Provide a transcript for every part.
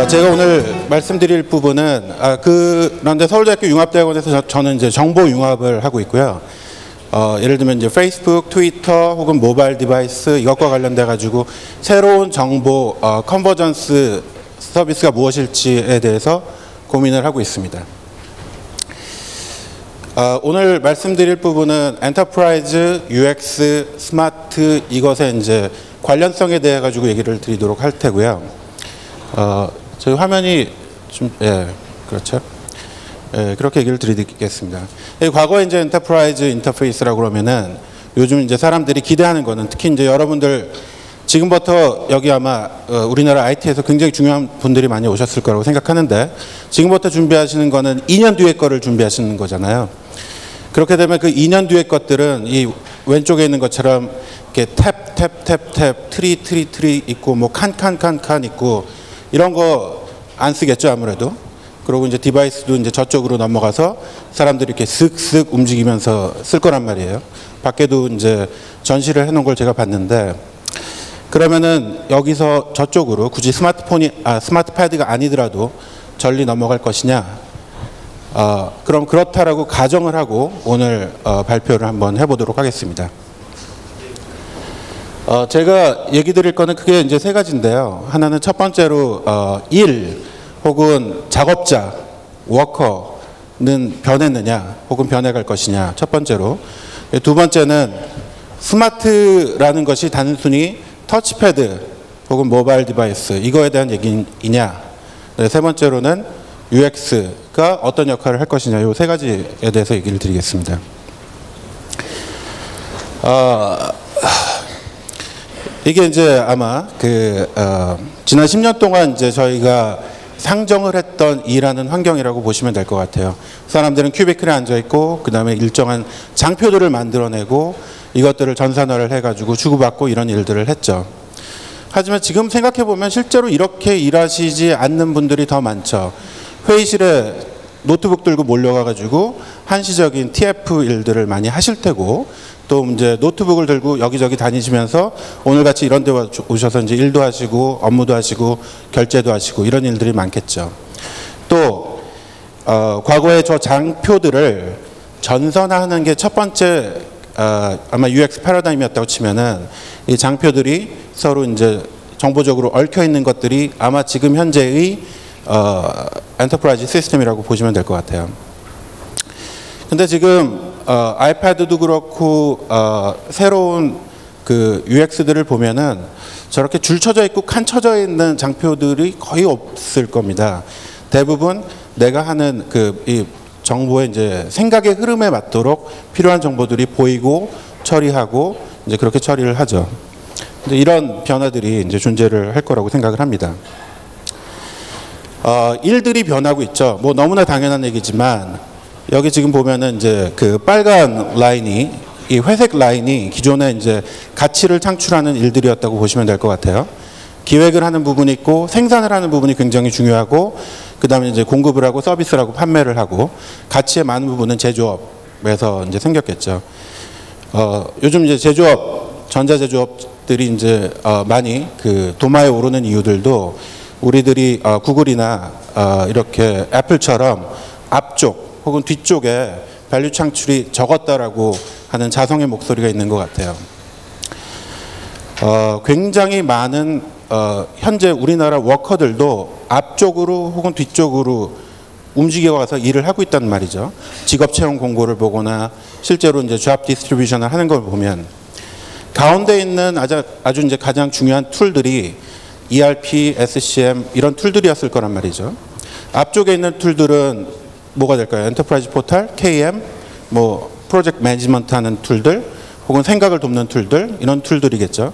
제가 오늘 말씀드릴 부분은 그런데 서울대학교 융합대학원에서 저는 이제 정보 융합을 하고 있고요. 예를 들면 이제 페이스북, 트위터 혹은 모바일 디바이스 이것과 관련돼 가지고 새로운 정보 컨버전스 서비스가 무엇일지에 대해서 고민을 하고 있습니다. 오늘 말씀드릴 부분은 엔터프라이즈, UX, 스마트 이것의 이제 관련성에 대해 가지고 얘기를 드리도록 할 테고요. 저희 화면이 좀 그렇죠. 그렇게 얘기를 드리겠습니다. 과거에 이제 엔터프라이즈 인터페이스라고 그러면은 요즘 이제 사람들이 기대하는 거는 특히 이제 여러분들 지금부터 여기 아마 우리나라 IT에서 굉장히 중요한 분들이 많이 오셨을 거라고 생각하는데 지금부터 준비하시는 거는 2년 뒤의 거를 준비하시는 거잖아요. 그렇게 되면 그 2년 뒤의 것들은 이 왼쪽에 있는 것처럼 이렇게 탭, 트리 있고 뭐 칸 있고 이런 거 안 쓰겠죠 아무래도. 그리고 이제 디바이스도 이제 저쪽으로 넘어가서 사람들이 이렇게 슥슥 움직이면서 쓸 거란 말이에요. 밖에도 이제 전시를 해놓은 걸 제가 봤는데 그러면은 여기서 저쪽으로 굳이 스마트 패드가 아니더라도 전리 넘어갈 것이냐? 그럼 그렇다라고 가정을 하고 오늘 발표를 한번 해보도록 하겠습니다. 제가 얘기 드릴 거는 크게 이제 세 가지인데요. 하나는 첫 번째로 일 혹은 작업자, 워커는 변했느냐 혹은 변해갈 것이냐 첫 번째로. 두 번째는 스마트라는 것이 단순히 터치패드 혹은 모바일 디바이스 이거에 대한 얘기이냐. 세 번째로는 UX가 어떤 역할을 할 것이냐 이 세 가지에 대해서 얘기를 드리겠습니다. 이게 이제 아마 지난 10년 동안 이제 저희가 상정을 했던 일하는 환경이라고 보시면 될 것 같아요. 사람들은 큐비클에 앉아 있고 그 다음에 일정한 장표들을 만들어내고 이것들을 전산화를 해가지고 주고받고 이런 일들을 했죠. 하지만 지금 생각해 보면 실제로 이렇게 일하시지 않는 분들이 더 많죠. 회의실에 노트북 들고 몰려가가지고 한시적인 TF 일들을 많이 하실 테고 또 이제 노트북을 들고 여기저기 다니시면서 오늘같이 이런 데 오셔서 이제 일도 하시고 업무도 하시고 결제도 하시고 이런 일들이 많겠죠. 또 과거에 저 장표들을 전선화하는 게 첫 번째 아마 UX 패러다임이었다고 치면은 이 장표들이 서로 이제 정보적으로 얽혀 있는 것들이 아마 지금 현재의 엔터프라이즈 시스템이라고 보시면 될 것 같아요. 근데 지금 아이패드도 그렇고 새로운 그 UX들을 보면은 저렇게 줄 쳐져 있고 칸 쳐져 있는 장표들이 거의 없을 겁니다. 대부분 내가 하는 이 정보의 이제 생각의 흐름에 맞도록 필요한 정보들이 보이고 처리하고 이제 그렇게 처리를 하죠. 근데 이런 변화들이 이제 존재를 할 거라고 생각을 합니다. 일들이 변하고 있죠. 뭐 너무나 당연한 얘기지만 여기 지금 보면은 이제 그 빨간 라인이 이 회색 라인이 기존에 이제 가치를 창출하는 일들이었다고 보시면 될 것 같아요. 기획을 하는 부분이 있고 생산을 하는 부분이 굉장히 중요하고 그다음에 이제 공급을 하고 서비스를 하고 판매를 하고 가치의 많은 부분은 제조업에서 이제 생겼겠죠. 요즘 이제 제조업, 전자제조업들이 이제 많이 그 도마에 오르는 이유들도 우리들이 구글이나 이렇게 애플처럼 앞쪽 혹은 뒤쪽에 밸류 창출이 적었다라고 하는 자성의 목소리가 있는 것 같아요. 굉장히 많은 현재 우리나라 워커들도 앞쪽으로 혹은 뒤쪽으로 움직여가서 일을 하고 있단 말이죠. 직업 채용 공고를 보거나 실제로 이제 잡 디스트리뷰션을 하는 걸 보면 가운데 있는 아주 이제 가장 중요한 툴들이 ERP, SCM 이런 툴들이었을 거란 말이죠. 앞쪽에 있는 툴들은 뭐가 될까요? 엔터프라이즈 포탈, KM, 뭐 프로젝트 매니지먼트 하는 툴들 혹은 생각을 돕는 툴들 이런 툴들이겠죠.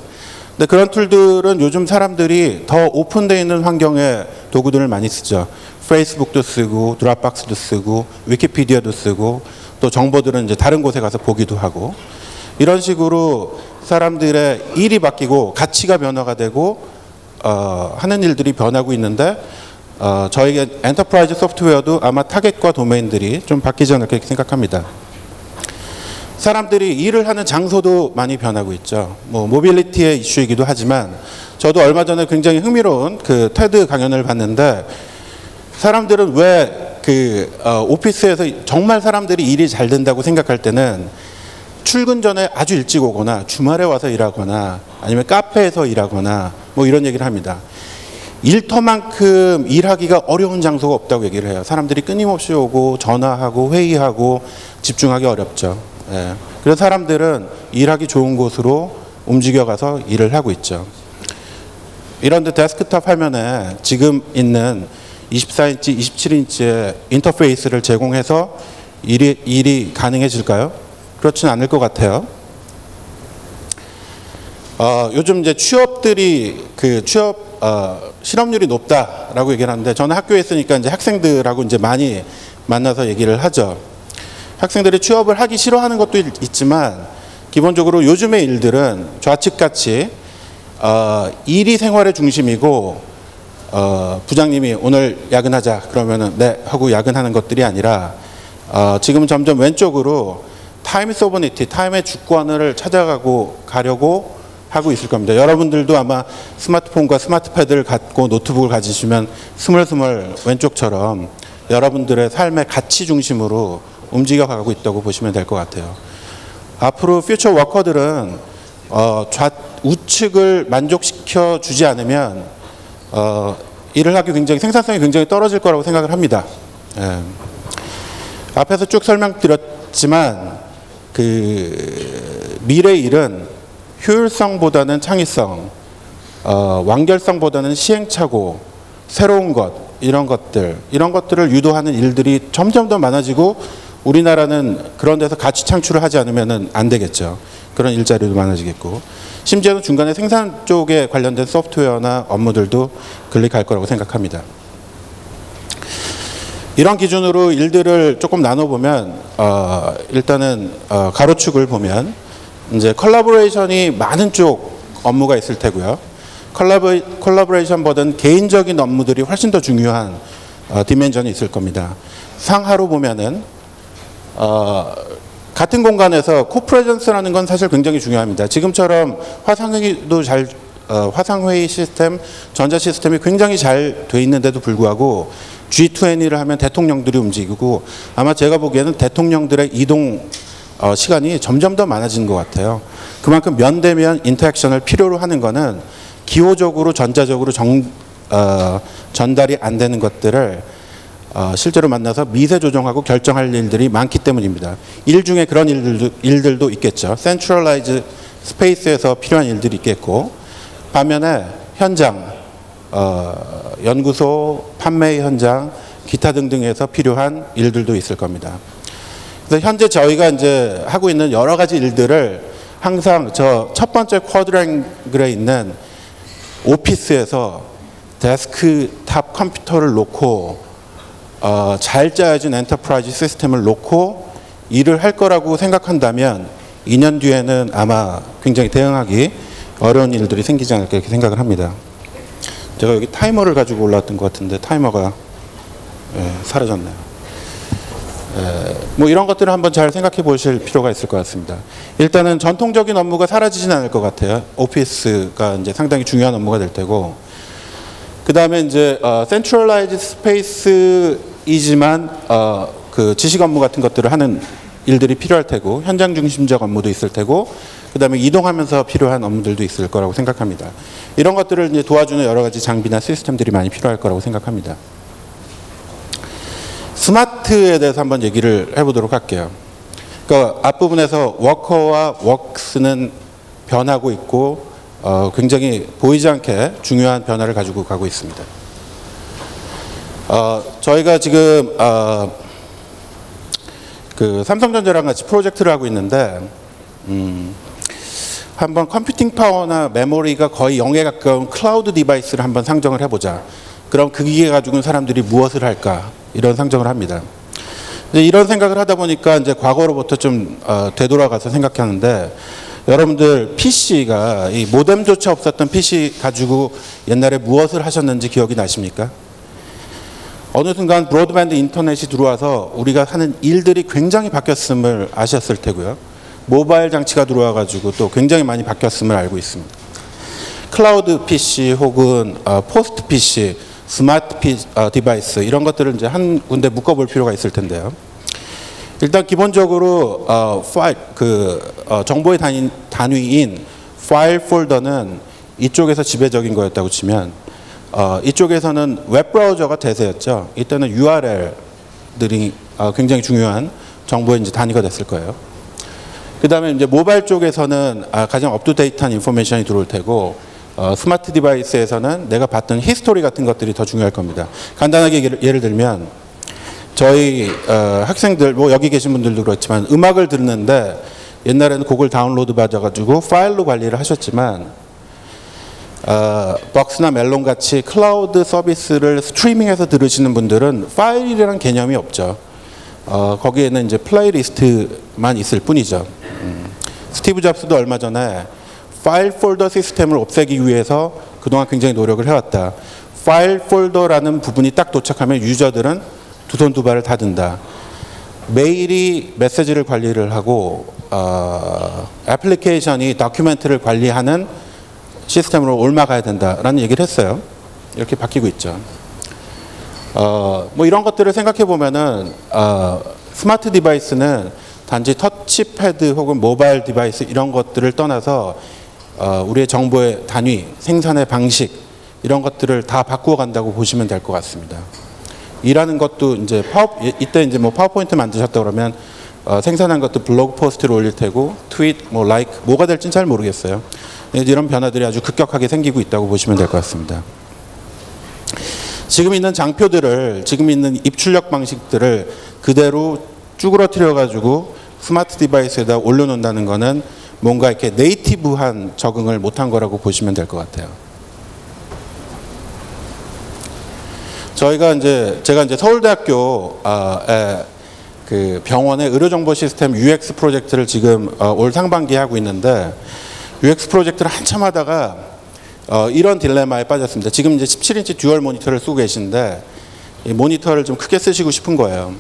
근데 그런 툴들은 요즘 사람들이 더 오픈되어 있는 환경의 도구들을 많이 쓰죠. 페이스북도 쓰고 드랍박스도 쓰고 위키피디아도 쓰고 또 정보들은 이제 다른 곳에 가서 보기도 하고 이런 식으로 사람들의 일이 바뀌고 가치가 변화가 되고 하는 일들이 변하고 있는데 저희 엔터프라이즈 소프트웨어도 아마 타겟과 도메인들이 좀 바뀌지 않을까 생각합니다. 사람들이 일을 하는 장소도 많이 변하고 있죠. 뭐 모빌리티의 이슈이기도 하지만 저도 얼마 전에 굉장히 흥미로운 그 테드 강연을 봤는데 사람들은 왜 오피스에서 정말 사람들이 일이 잘 된다고 생각할 때는 출근 전에 아주 일찍 오거나 주말에 와서 일하거나 아니면 카페에서 일하거나 뭐 이런 얘기를 합니다. 일터만큼 일하기가 어려운 장소가 없다고 얘기를 해요. 사람들이 끊임없이 오고 전화하고 회의하고 집중하기 어렵죠. 예. 그래서 사람들은 일하기 좋은 곳으로 움직여가서 일을 하고 있죠. 이런데 데스크톱 화면에 지금 있는 24인치, 27인치의 인터페이스를 제공해서 일이 가능해질까요? 그렇지는 않을 것 같아요. 요즘 이제 취업들이 실업률이 높다라고 얘기를 하는데 저는 학교에 있으니까 이제 학생들하고 이제 많이 만나서 얘기를 하죠. 학생들이 취업을 하기 싫어하는 것도 있지만 기본적으로 요즘의 일들은 좌측같이 일이 생활의 중심이고 부장님이 오늘 야근하자 그러면은 네 하고 야근하는 것들이 아니라 지금 점점 왼쪽으로 타임 소버니티, 타임의 주권을 가려고 하고 있을 겁니다. 여러분들도 아마 스마트폰과 스마트패드를 갖고 노트북을 가지시면 스물스물 왼쪽처럼 여러분들의 삶의 가치 중심으로 움직여가고 있다고 보시면 될 것 같아요. 앞으로 퓨처 워커들은 우측을 만족시켜 주지 않으면 일을 하기 생산성이 굉장히 떨어질 거라고 생각을 합니다. 예. 앞에서 쭉 설명드렸지만 미래 일은 효율성보다는 창의성, 완결성보다는 시행착오, 새로운 것, 이런 것들을 유도하는 일들이 점점 더 많아지고 우리나라는 그런 데서 가치 창출을 하지 않으면 안 되겠죠. 그런 일자리도 많아지겠고 심지어는 중간에 생산 쪽에 관련된 소프트웨어나 업무들도 클릭할 거라고 생각합니다. 이런 기준으로 일들을 조금 나눠보면 일단은 가로축을 보면 이제 컬래버레이션이 많은 쪽 업무가 있을 테고요. 컬래버레이션보다는 개인적인 업무들이 훨씬 더 중요한 디멘전이 있을 겁니다. 상하로 보면은 같은 공간에서 코프레젠스라는 건 사실 굉장히 중요합니다. 지금처럼 화상회의 시스템, 전자 시스템이 굉장히 잘 돼 있는데도 불구하고 G20를 하면 대통령들이 움직이고 아마 제가 보기에는 대통령들의 이동 시간이 점점 더 많아지는 것 같아요. 그만큼 면대면 인터랙션을 필요로 하는 거는 기호적으로 전자적으로 전달이 안 되는 것들을 실제로 만나서 미세 조정하고 결정할 일들이 많기 때문입니다. 일 중에 그런 일들도 있겠죠. 센트럴라이즈 스페이스에서 필요한 일들이 있겠고 반면에 현장, 연구소, 판매 현장, 기타 등등에서 필요한 일들도 있을 겁니다. 그래서 현재 저희가 이제 하고 있는 여러 가지 일들을 항상 저 첫 번째 쿼드랭글에 있는 오피스에서 데스크탑 컴퓨터를 놓고 잘 짜여진 엔터프라이즈 시스템을 놓고 일을 할 거라고 생각한다면 2년 뒤에는 아마 굉장히 대응하기 어려운 일들이 생기지 않을까 이렇게 생각을 합니다. 제가 여기 타이머를 가지고 올라왔던 것 같은데 타이머가 사라졌네요. 뭐 이런 것들을 한번 잘 생각해 보실 필요가 있을 것 같습니다. 일단은 전통적인 업무가 사라지진 않을 것 같아요. 오피스가 이제 상당히 중요한 업무가 될 테고, 그 다음에 이제 센트럴라이즈 스페이스이지만 그 지식 업무 같은 것들을 하는 일들이 필요할 테고, 현장 중심적 업무도 있을 테고, 그 다음에 이동하면서 필요한 업무들도 있을 거라고 생각합니다. 이런 것들을 이제 도와주는 여러 가지 장비나 시스템들이 많이 필요할 거라고 생각합니다. 스마트에 대해서 한번 얘기를 해보도록 할게요. 그러니까 앞부분에서 워커와 웍스는 변하고 있고 굉장히 보이지 않게 중요한 변화를 가지고 가고 있습니다. 저희가 지금 그 삼성전자랑 같이 프로젝트를 하고 있는데 한번 컴퓨팅 파워나 메모리가 거의 0에 가까운 클라우드 디바이스를 한번 상정을 해보자. 그럼 그 기계 가지고는 사람들이 무엇을 할까? 이런 상정을 합니다. 이제 이런 생각을 하다 보니까 이제 과거로부터 좀 되돌아가서 생각하는데, 여러분들 PC가 이 모뎀조차 없었던 PC 가지고 옛날에 무엇을 하셨는지 기억이 나십니까? 어느 순간 브로드밴드 인터넷이 들어와서 우리가 하는 일들이 굉장히 바뀌었음을 아셨을 테고요. 모바일 장치가 들어와 가지고 또 굉장히 많이 바뀌었음을 알고 있습니다. 클라우드 PC 혹은 포스트 PC, 스마트 디바이스 이런 것들을 이제 한 군데 묶어볼 필요가 있을 텐데요. 일단 기본적으로 정보의 단위인 파일 폴더는 이쪽에서 지배적인 거였다고 치면 이쪽에서는 웹브라우저가 대세였죠. 이때는 URL들이 굉장히 중요한 정보의 이제 단위가 됐을 거예요. 그 다음에 이제 모바일 쪽에서는 가장 업투데이트한 인포메이션이 들어올 테고 스마트 디바이스에서는 내가 봤던 히스토리 같은 것들이 더 중요할 겁니다. 간단하게 예를 들면 저희 학생들 뭐 여기 계신 분들도 그렇지만 음악을 듣는데 옛날에는 곡을 다운로드 받아가지고 파일로 관리를 하셨지만 벅스나 멜론 같이 클라우드 서비스를 스트리밍해서 들으시는 분들은 파일이라는 개념이 없죠. 거기에는 이제 플레이리스트만 있을 뿐이죠. 스티브 잡스도 얼마 전에 파일 폴더 시스템을 없애기 위해서 그동안 굉장히 노력을 해왔다. 파일 폴더라는 부분이 딱 도착하면 유저들은 두 손 두 발을 다 든다. 메일이 메시지를 관리를 하고 애플리케이션이 다큐멘트를 관리하는 시스템으로 옮아가야 된다라는 얘기를 했어요. 이렇게 바뀌고 있죠. 뭐 이런 것들을 생각해 보면은 스마트 디바이스는 단지 터치패드 혹은 모바일 디바이스 이런 것들을 떠나서 우리의 정보의 단위, 생산의 방식 이런 것들을 다 바꾸어 간다고 보시면 될 것 같습니다. 일하는 것도 이제 이때 이제 뭐 파워포인트 만드셨다 그러면 생산한 것도 블로그 포스트를 올릴 테고 트윗, 뭐 라이크 뭐가 될지는 잘 모르겠어요. 이런 변화들이 아주 급격하게 생기고 있다고 보시면 될 것 같습니다. 지금 있는 장표들을 지금 있는 입출력 방식들을 그대로 쭈그러뜨려 가지고 스마트 디바이스에다 올려놓는다는 거는 뭔가 이렇게 네이티브한 적응을 못한 거라고 보시면 될 것 같아요. 제가 이제 서울대학교 그 병원의 의료정보 시스템 UX 프로젝트를 지금 올 상반기에 하고 있는데 UX 프로젝트를 한참 하다가 이런 딜레마에 빠졌습니다. 지금 이제 17인치 듀얼 모니터를 쓰고 계신데 이 모니터를 좀 크게 쓰시고 싶은 거예요.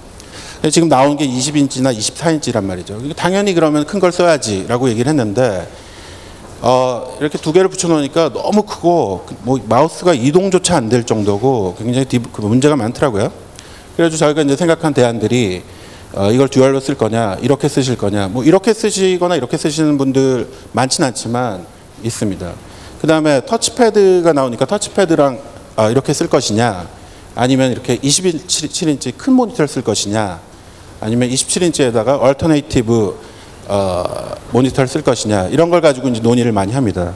지금 나온 게 20인치나 24인치란 말이죠. 당연히 그러면 큰 걸 써야지라고 얘기를 했는데 이렇게 두 개를 붙여놓으니까 너무 크고 뭐 마우스가 이동조차 안 될 정도고 굉장히 문제가 많더라고요. 그래서 저희가 이제 생각한 대안들이 이걸 듀얼로 쓸 거냐, 이렇게 쓰실 거냐, 뭐 이렇게 쓰시거나 이렇게 쓰시는 분들 많지는 않지만 있습니다. 그 다음에 터치패드가 나오니까 터치패드랑 이렇게 쓸 것이냐, 아니면 이렇게 27인치 큰 모니터를 쓸 것이냐, 아니면 27인치에다가 얼터네이티브 모니터를 쓸 것이냐, 이런 걸 가지고 이제 논의를 많이 합니다.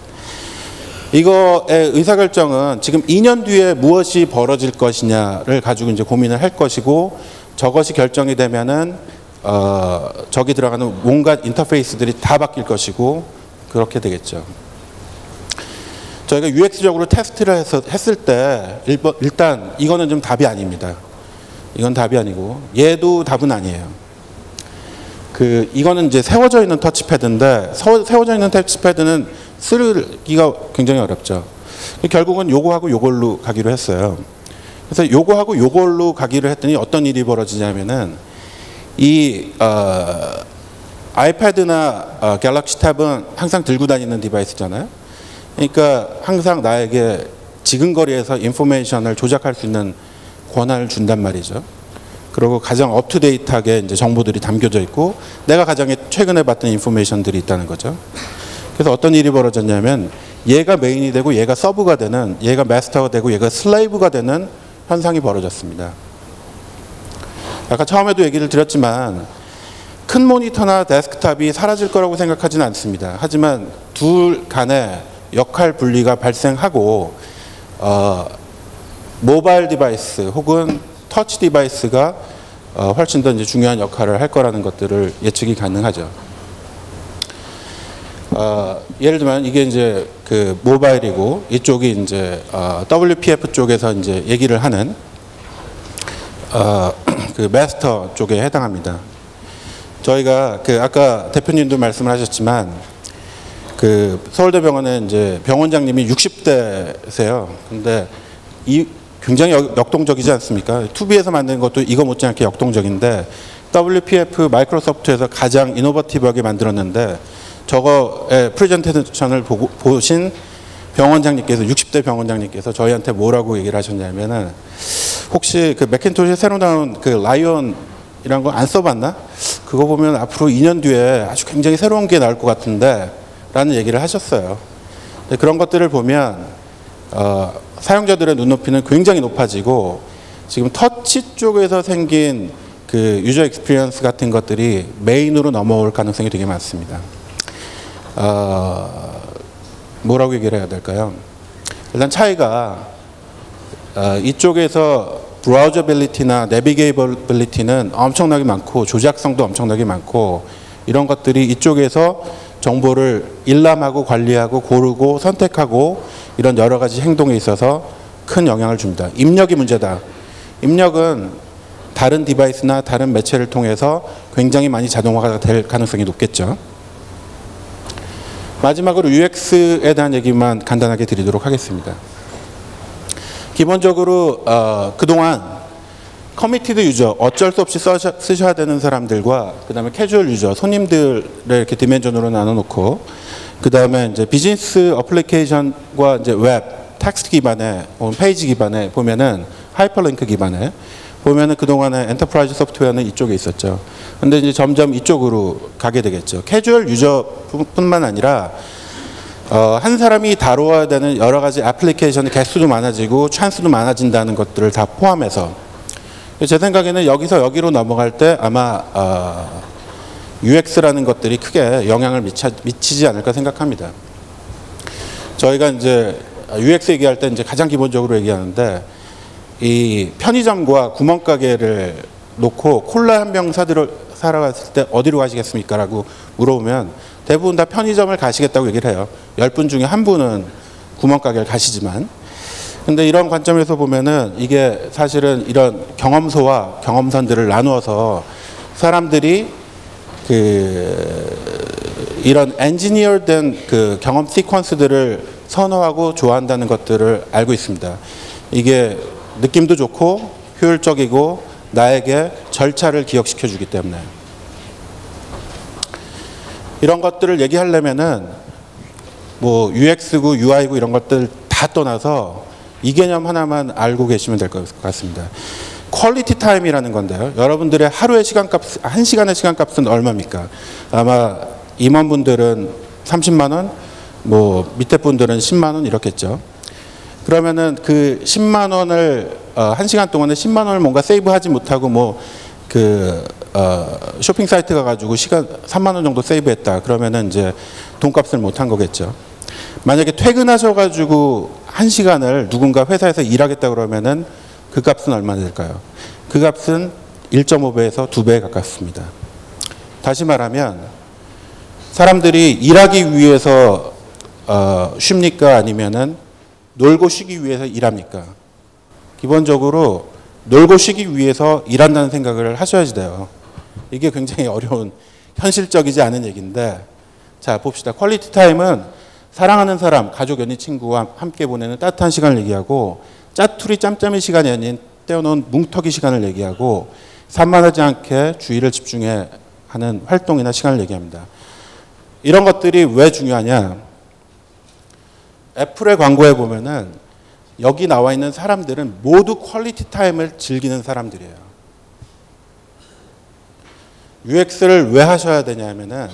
이거의 의사결정은 지금 2년 뒤에 무엇이 벌어질 것이냐를 가지고 이제 고민을 할 것이고, 저것이 결정이 되면은 저기 들어가는 온갖 인터페이스들이 다 바뀔 것이고 그렇게 되겠죠. 저희가 UX적으로 테스트를 했을 때 일단 이거는 좀 답이 아닙니다. 이건 답이 아니고 얘도 답은 아니에요. 이거는 이제 세워져 있는 터치패드인데 세워져 있는 터치패드는 쓰기가 굉장히 어렵죠. 결국은 요거하고 요걸로 가기로 했어요. 그래서 요거하고 요걸로 가기로 했더니 어떤 일이 벌어지냐면은 이 아이패드나 갤럭시 탭은 항상 들고 다니는 디바이스잖아요. 그러니까 항상 나에게 지근거리에서 인포메이션을 조작할 수 있는 권한을 준단 말이죠. 그리고 가장 업투데이트하게 이제 정보들이 담겨져 있고 내가 가장 최근에 봤던 인포메이션들이 있다는 거죠. 그래서 어떤 일이 벌어졌냐면 얘가 메인이 되고 얘가 서브가 되는, 얘가 마스터가 되고 얘가 슬레이브가 되는 현상이 벌어졌습니다. 아까 처음에도 얘기를 드렸지만 큰 모니터나 데스크탑이 사라질 거라고 생각하지는 않습니다. 하지만 둘 간에 역할 분리가 발생하고 모바일 디바이스 혹은 터치 디바이스가 훨씬 더 이제 중요한 역할을 할 거라는 것들을 예측이 가능하죠. 예를 들면 이게 이제 그 모바일이고 이쪽이 이제 WPF 쪽에서 이제 얘기를 하는 그 마스터 쪽에 해당합니다. 저희가 그 아까 대표님도 말씀을 하셨지만 그 서울대병원에 이제 병원장님이 60대세요. 근데 이 굉장히 역동적이지 않습니까? 투비에서 만든 것도 이거 못지않게 역동적인데 WPF 마이크로소프트에서 가장 이노버티브하게 만들었는데 저거의 프레젠테이션을 보신 병원장님께서 60대 병원장님께서 저희한테 뭐라고 얘기를 하셨냐면은 혹시 그 맥킨토시에 새로 나온 그 라이온이란 거 안 써봤나? 그거 보면 앞으로 2년 뒤에 아주 굉장히 새로운 게 나올 것 같은데 라는 얘기를 하셨어요. 그런 것들을 보면 사용자들의 눈높이는 굉장히 높아지고 지금 터치 쪽에서 생긴 그 유저 익스피리언스 같은 것들이 메인으로 넘어올 가능성이 되게 많습니다. 뭐라고 얘기를 해야 될까요? 일단 차이가 이쪽에서 브라우저빌리티나 내비게이버빌리티는 엄청나게 많고 조작성도 엄청나게 많고 이런 것들이 이쪽에서 정보를 일람하고 관리하고 고르고 선택하고 이런 여러 가지 행동에 있어서 큰 영향을 줍니다. 입력이 문제다. 입력은 다른 디바이스나 다른 매체를 통해서 굉장히 많이 자동화가 될 가능성이 높겠죠. 마지막으로 UX에 대한 얘기만 간단하게 드리도록 하겠습니다. 기본적으로 그동안 커미티드 유저, 어쩔 수 없이 쓰셔야 되는 사람들과 그 다음에 캐주얼 유저, 손님들을 이렇게 디멘전으로 나눠놓고 그 다음에 이제 비즈니스 어플리케이션과 이제 웹, 텍스트 기반의 페이지 기반에 보면은 하이퍼링크 기반에 보면은 그동안에 엔터프라이즈 소프트웨어는 이쪽에 있었죠. 근데 이제 점점 이쪽으로 가게 되겠죠. 캐주얼 유저뿐만 아니라 한 사람이 다루어야 되는 여러 가지 애플리케이션의 개수도 많아지고 찬스도 많아진다는 것들을 다 포함해서 제 생각에는 여기서 여기로 넘어갈 때 아마 UX라는 것들이 크게 영향을 미치지 않을까 생각합니다. 저희가 이제 UX 얘기할 때 이제 가장 기본적으로 얘기하는데 이 편의점과 구멍가게를 놓고 콜라 한 병 사러 갔을 때 어디로 가시겠습니까? 라고 물어보면 대부분 다 편의점을 가시겠다고 얘기를 해요. 10분 중에 한 분은 구멍가게를 가시지만. 근데 이런 관점에서 보면은 이게 사실은 이런 경험소와 경험선들을 나누어서 사람들이 이런 엔지니어된 그 경험 시퀀스들을 선호하고 좋아한다는 것들을 알고 있습니다. 이게 느낌도 좋고 효율적이고 나에게 절차를 기억시켜 주기 때문에 이런 것들을 얘기하려면은 뭐 UX고 UI고 이런 것들 다 떠나서 이 개념 하나만 알고 계시면 될 것 같습니다. 퀄리티 타임이라는 건데요. 여러분들의 하루의 시간값, 1시간의 시간값은 얼마입니까? 아마 임원분들은 30만 원, 뭐 밑에 분들은 10만 원 이렇겠죠. 그러면은 그 10만 원을 1시간 동안에 10만 원을 뭔가 세이브하지 못하고 뭐 쇼핑 사이트 가가지고 시간 3만 원 정도 세이브했다. 그러면은 이제 돈값을 못한 거겠죠. 만약에 퇴근하셔가지고 1시간을 누군가 회사에서 일하겠다 그러면은 그 값은 얼마나 될까요? 그 값은 1.5배에서 2배에 가깝습니다. 다시 말하면 사람들이 일하기 위해서 쉽니까? 아니면은 놀고 쉬기 위해서 일합니까? 기본적으로 놀고 쉬기 위해서 일한다는 생각을 하셔야지 돼요. 이게 굉장히 어려운 현실적이지 않은 얘기인데 자 봅시다. 퀄리티 타임은 사랑하는 사람, 가족, 연인, 친구와 함께 보내는 따뜻한 시간을 얘기하고 짜투리 짬짬이 시간이 아닌 떼어놓은 뭉터기 시간을 얘기하고 산만하지 않게 주의를 집중해 하는 활동이나 시간을 얘기합니다. 이런 것들이 왜 중요하냐? 애플의 광고에 보면은 여기 나와 있는 사람들은 모두 퀄리티 타임을 즐기는 사람들이에요. UX를 왜 하셔야 되냐면은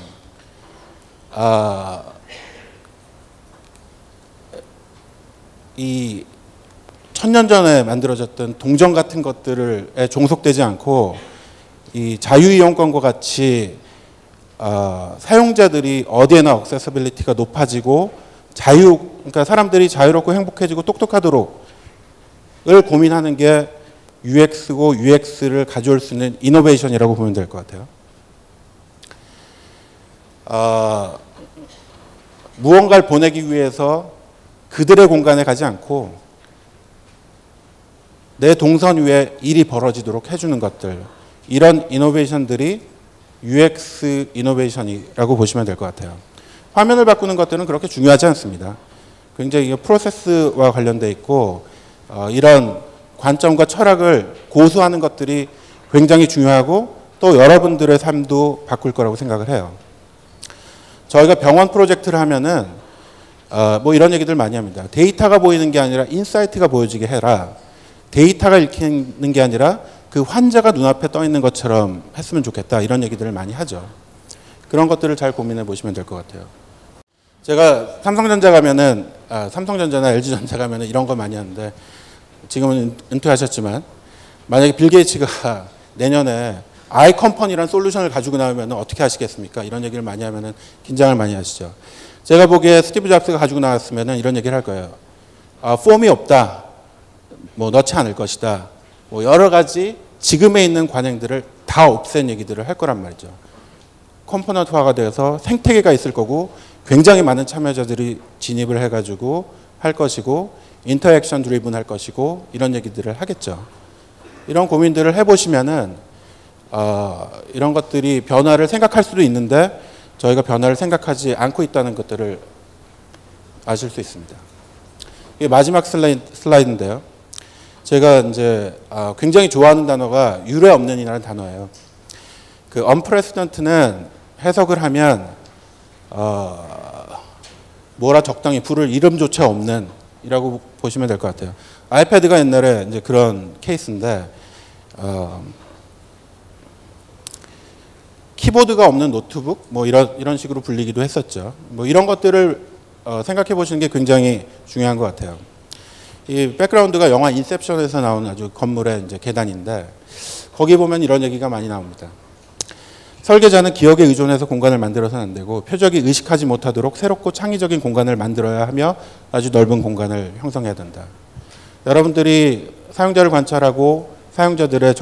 이 1000년 전에 만들어졌던 동전 같은 것들에 종속되지 않고 이 자유이용권과 같이 사용자들이 어디에나 액세서빌리티가 높아지고 그러니까 사람들이 자유롭고 행복해지고 똑똑하도록 을 고민하는 게 UX고 UX를 가져올 수 있는 이노베이션이라고 보면 될 것 같아요. 무언가를 보내기 위해서 그들의 공간에 가지 않고 내 동선 위에 일이 벌어지도록 해주는 것들, 이런 이노베이션들이 UX 이노베이션이라고 보시면 될 것 같아요. 화면을 바꾸는 것들은 그렇게 중요하지 않습니다. 굉장히 프로세스와 관련돼 있고 이런 관점과 철학을 고수하는 것들이 굉장히 중요하고 또 여러분들의 삶도 바꿀 거라고 생각을 해요. 저희가 병원 프로젝트를 하면은 뭐 이런 얘기들 많이 합니다. 데이터가 보이는 게 아니라 인사이트가 보여지게 해라. 데이터가 읽히는 게 아니라 그 환자가 눈앞에 떠 있는 것처럼 했으면 좋겠다. 이런 얘기들을 많이 하죠. 그런 것들을 잘 고민해 보시면 될 것 같아요. 제가 삼성전자 가면은 삼성전자나 LG전자 가면은 이런 거 많이 하는데 지금은 은퇴하셨지만 만약에 빌 게이츠가 내년에 아이컴퍼니라는 솔루션을 가지고 나오면 어떻게 하시겠습니까? 이런 얘기를 많이 하면은 긴장을 많이 하시죠. 제가 보기에 스티브 잡스가 가지고 나왔으면은 이런 얘기를 할 거예요. 폼이 없다. 뭐 넣지 않을 것이다. 뭐 여러 가지 지금에 있는 관행들을 다 없앤 얘기들을 할 거란 말이죠. 컴포넌트화가 되어서 생태계가 있을 거고 굉장히 많은 참여자들이 진입을 해가지고 할 것이고 인터액션 드리븐 할 것이고 이런 얘기들을 하겠죠. 이런 고민들을 해보시면은 이런 것들이 변화를 생각할 수도 있는데 저희가 변화를 생각하지 않고 있다는 것들을 아실 수 있습니다. 이게 마지막 슬라이드인데요. 제가 이제 굉장히 좋아하는 단어가 유례 없는 이라는 단어예요. 그 unprecedent는 해석을 하면 뭐라 적당히 부를 이름조차 없는 이라고 보시면 될 것 같아요. 아이패드가 옛날에 이제 그런 케이스인데 키보드가 없는 노트북 뭐 이런 식으로 불리기도 했었죠. 뭐 이런 것들을 생각해 보시는 게 굉장히 중요한 것 같아요. 이 백그라운드가 영화 인셉션에서 나오는 아주 건물의 이제 계단인데 거기 보면 이런 얘기가 많이 나옵니다. 설계자는 기억에 의존해서 공간을 만들어서는 안 되고 표적이 의식하지 못하도록 새롭고 창의적인 공간을 만들어야 하며 아주 넓은 공간을 형성해야 된다. 여러분들이 사용자를 관찰하고 사용자들의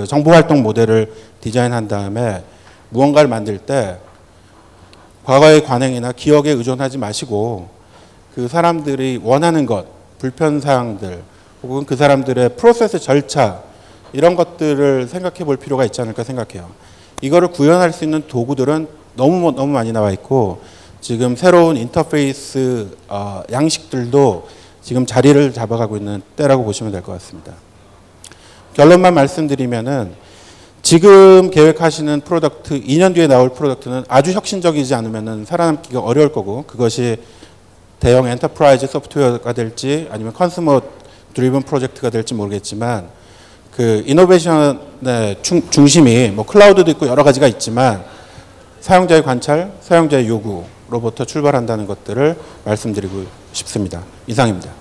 정보활동 모델을 디자인한 다음에 무언가를 만들 때 과거의 관행이나 기억에 의존하지 마시고 그 사람들이 원하는 것, 불편사항들 혹은 그 사람들의 프로세스 절차 이런 것들을 생각해 볼 필요가 있지 않을까 생각해요. 이거를 구현할 수 있는 도구들은 너무 많이 나와 있고 지금 새로운 인터페이스 양식들도 지금 자리를 잡아가고 있는 때라고 보시면 될 것 같습니다. 결론만 말씀드리면은 지금 계획하시는 프로덕트, 2년 뒤에 나올 프로덕트는 아주 혁신적이지 않으면은 살아남기가 어려울 거고 그것이 대형 엔터프라이즈 소프트웨어가 될지 아니면 컨슈머 드리븐 프로젝트가 될지 모르겠지만 그 이노베이션의 중심이 뭐 클라우드도 있고 여러 가지가 있지만 사용자의 관찰, 사용자의 요구로부터 출발한다는 것들을 말씀드리고 싶습니다. 이상입니다.